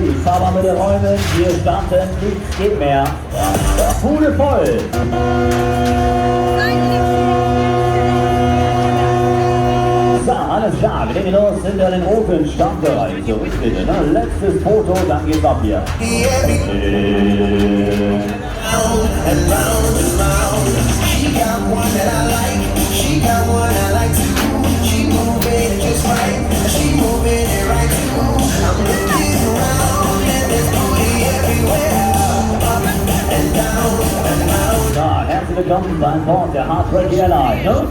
die Fahrbahn mit den Räumen, wir starten, nichts geht mehr. Bude voll. So, alles klar, wir legen los hinter den Ofen, Startbereich. So, ich bitte, ne? Letztes Foto, dann geht's ab hier. Herzlich willkommen an Bord der Heartbreak Airline. Ne?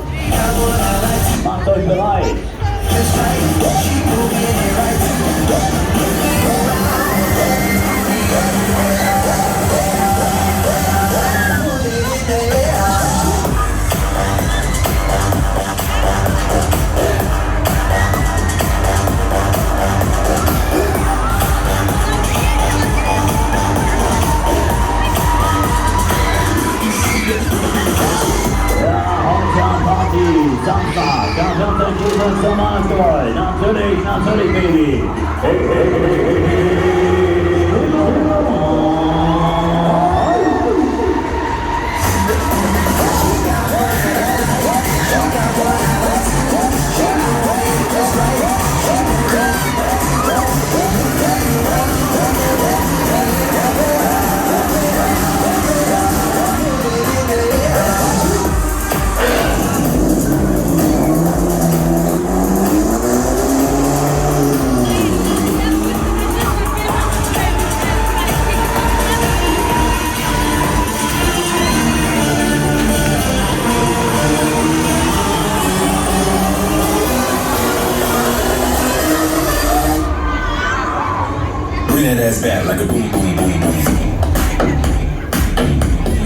Macht euch bereit. Samstag, da wird der Jesus zum Maßgewoll. Natürlich, Baby. Hey, hey, hey,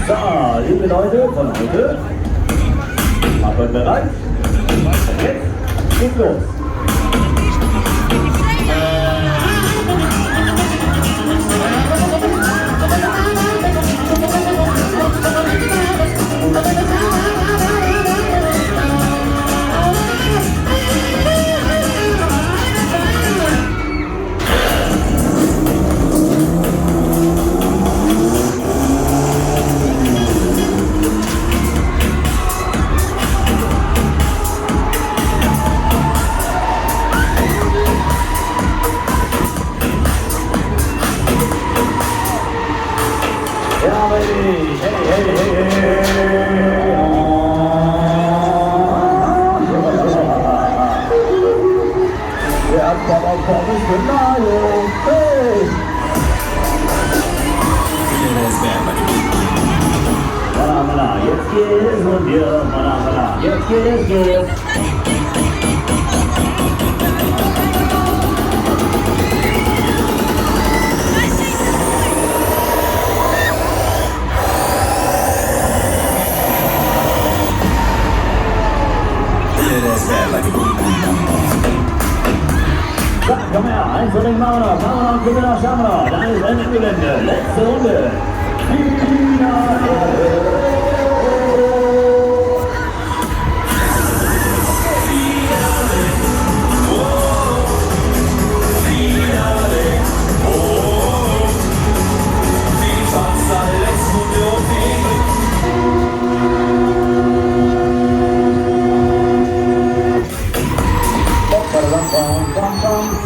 So, liebe Leute von heute, macht euch bereit? Jetzt geht's los. Jetzt geht es. So, komm her, eins und den machen wir noch, Gewinner, schauen wir noch. Da ist Ende Gelände, letzte Runde.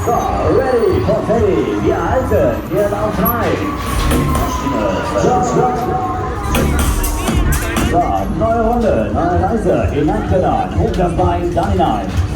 So, ready for Teddy. Wir halten, wir laufen frei. So, neue Runde, neue Reise. Hineinpedal, hoch das Bein, dann hinein.